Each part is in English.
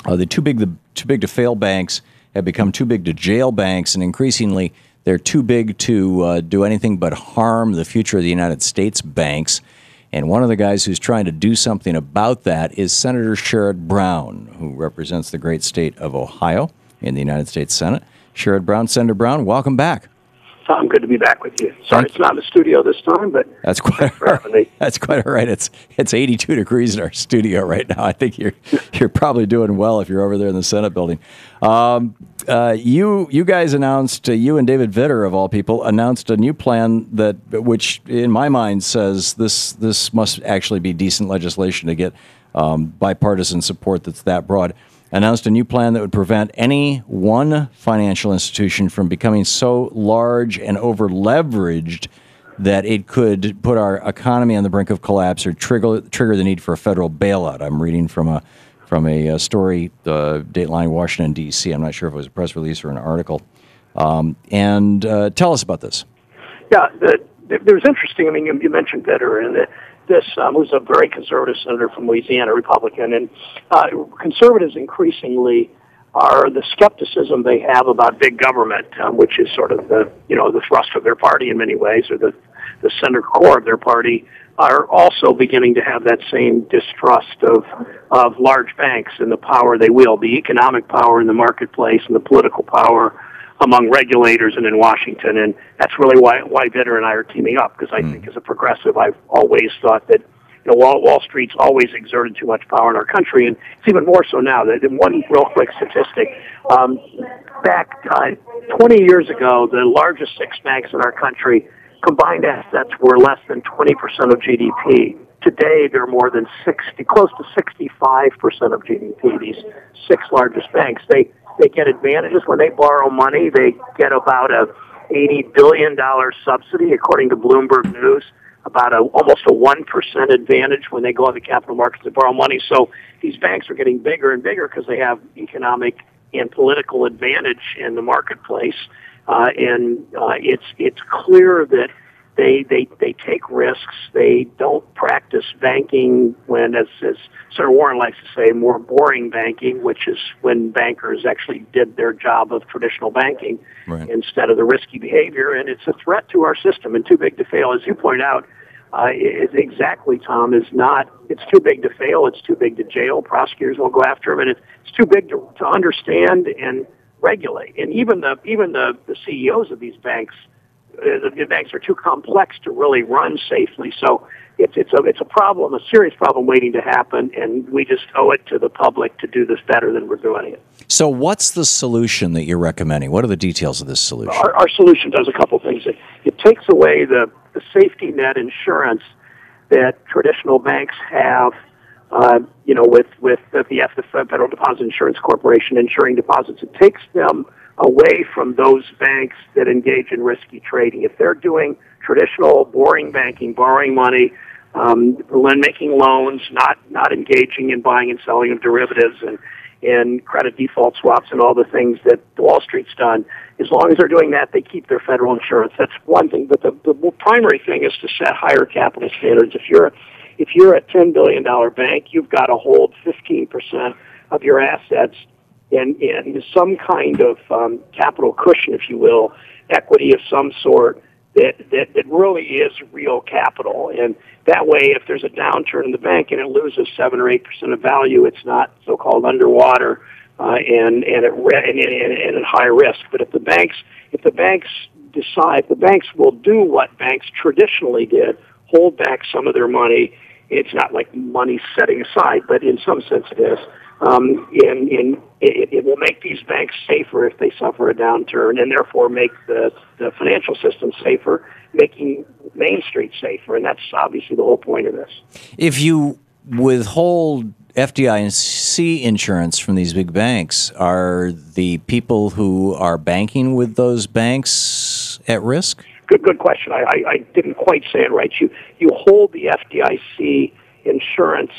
The too big to fail banks have become too big to jail banks, and increasingly they're too big to do anything but harm the future of the United States banks. And one of the guys who's trying to do something about that is Senator Sherrod Brown, who represents the great state of Ohio in the United States Senate. Sherrod Brown, Senator Brown, welcome back. Tom, good to be back with you. Sorry it's not in the studio this time, but that's quite all right. That's quite all right. It's 82 degrees in our studio right now. I think you're probably doing well if you're over there in the Senate building. You guys announced, you and David Vitter of all people announced a new plan which in my mind says this must actually be decent legislation to get bipartisan support that's that broad. Announced a new plan that would prevent any one financial institution from becoming so large and over-leveraged that it could put our economy on the brink of collapse or trigger the need for a federal bailout. I'm reading from a story, Dateline, Washington, D.C. I'm not sure if it was a press release or an article. Tell us about this. Yeah, there's interesting. I mean, you mentioned Vitter, and this who's a very conservative senator from Louisiana, Republican, and conservatives increasingly are the skepticism they have about big government, which is sort of the thrust of their party in many ways, or the center core of their party, are also beginning to have that same distrust of large banks and the power they wield, the economic power in the marketplace and the political power among regulators and in Washington. And that's really why Vitter and I are teaming up, because I think as a progressive, I've always thought that Wall Street's always exerted too much power in our country, and it's even more so now. One real quick statistic, back 20 years ago, the largest 6 banks in our country, combined assets were less than 20% of GDP. Today, they're more than close to 65% of GDP, these 6 largest banks. They get advantages when they borrow money. They get about a $80 billion subsidy, according to Bloomberg News, about almost a 1% advantage when they go on the capital markets to borrow money. So these banks are getting bigger and bigger because they have economic and political advantage in the marketplace. It's clear that they take risks. They don't practice banking when, as Senator Warren likes to say, more boring banking, which is when bankers actually did their job of traditional banking instead of the risky behavior. And it's a threat to our system and too big to fail. As you point out, exactly, Tom, it's too big to fail. It's too big to jail. Prosecutors won't go after them. And it's too big to understand and regulate. And even the CEOs of these banks, the banks are too complex to really run safely. So it's a problem, a serious problem waiting to happen, and we just owe it to the public to do this better than we're doing it. So what's the solution that you're recommending? What are the details of this solution? Our solution does a couple things. It takes away the safety net insurance that traditional banks have, with the Federal Deposit Insurance Corporation insuring deposits. It takes them away from those banks that engage in risky trading. If they're doing traditional boring banking, borrowing money, making loans, not engaging in buying and selling of derivatives and credit default swaps and all the things that Wall Street's done, as long as they're doing that, they keep their federal insurance. That's one thing. But the primary thing is to set higher capital standards. If you're a $10 billion bank, you've got to hold 15% of your assets in some kind of capital cushion, if you will, equity of some sort that really is real capital. And that way, if there's a downturn in the bank and it loses 7 or 8% of value, it's not so-called underwater and at high risk. But if the banks decide, the banks will do what banks traditionally did, hold back some of their money. It's not like money setting aside, but in some sense it is. It will make these banks safer if they suffer a downturn, and therefore make the financial system safer, making Main Street safer, and that's obviously the whole point of this. If you withhold FDIC insurance from these big banks, are the people who are banking with those banks at risk? Good question. I didn't quite say it right. You hold the FDIC insurance,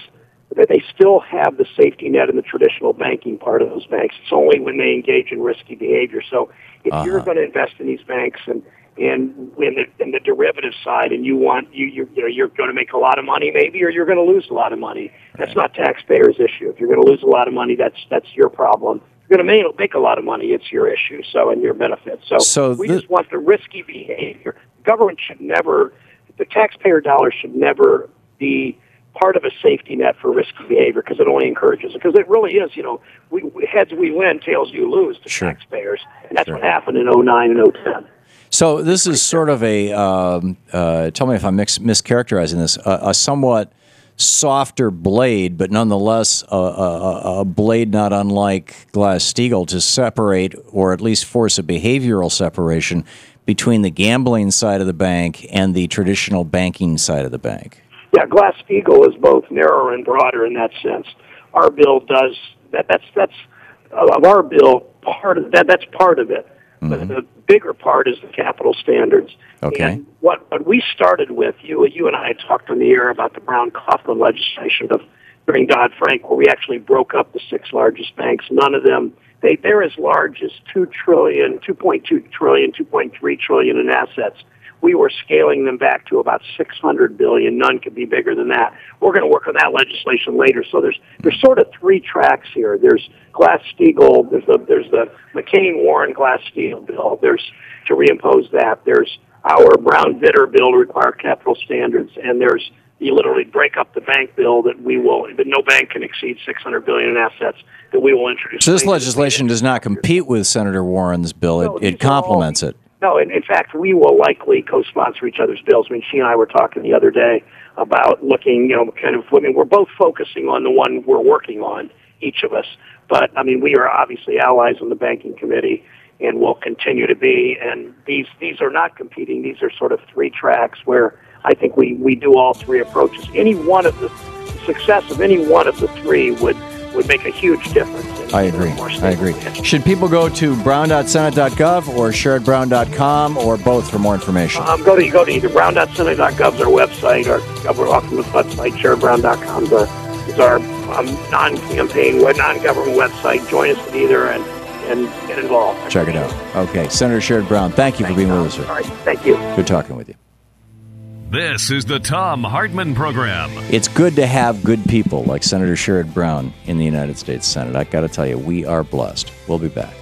that they still have the safety net in the traditional banking part of those banks. It's only when they engage in risky behavior. So if you're going to invest in these banks and in the derivative side, and you're going to make a lot of money maybe, or you're going to lose a lot of money. That's not taxpayers' issue. If you're going to lose a lot of money, that's your problem. If you're going to make a lot of money, it's your issue. So, and your benefit. So we just want the risky behavior. Government should never, the taxpayer dollar should never be part of a safety net for risky behavior, because it only encourages it. Because it really is, heads we win, tails you lose to taxpayers. And that's what happened in 2009 and 2010. So this is sort of a, tell me if I'm mischaracterizing this, a somewhat softer blade, but nonetheless a blade not unlike Glass-Steagall to separate, or at least force a behavioral separation between the gambling side of the bank and the traditional banking side of the bank. Yeah, Glass-Steagall is both narrower and broader in that sense. Our bill does that. That's of our bill. Part of that. That's part of it. Mm-hmm. But the bigger part is the capital standards. Okay. And what we started with, you and I talked on the air about the Brown-Coughlin legislation during Dodd-Frank, where we actually broke up the 6 largest banks. None of them. They're as large as $2 trillion, $2.2 trillion, $2.3 trillion in assets. We were scaling them back to about $600 billion. None could be bigger than that. We're going to work on that legislation later. So there's sort of 3 tracks here. There's Glass-Steagall. There's the McCain-Warren Glass-Steagall bill. There's to reimpose that. There's our Brown-Vitter bill to require capital standards, and there's you literally break up the bank bill that no bank can exceed $600 billion in assets that we will introduce. So this legislation does not compete with Senator Warren's bill. No, it complements it. No, in fact, we will likely co-sponsor each other's bills. I mean, she and I were talking the other day about looking, we're both focusing on the one we're working on, each of us. But, I mean, we are obviously allies on the banking committee and will continue to be. And these are not competing. These are sort of 3 tracks where I think we do all 3 approaches. The success of any one of the 3 would make a huge difference. I agree. Should people go to brown.senate.gov or sherrodbrown.com or both for more information? Go to either brown.senate.gov is our website, or Governor Hoffman's website. Sherrodbrown.com is our non-campaign, non-government website. Join us at either and get involved. Check it out. Okay. Senator Sherrod Brown, thank you for being with us, sir. All right. Thank you. Good talking with you. This is the Thom Hartmann Program. It's good to have good people like Senator Sherrod Brown in the United States Senate. I got to tell you, we are blessed. We'll be back.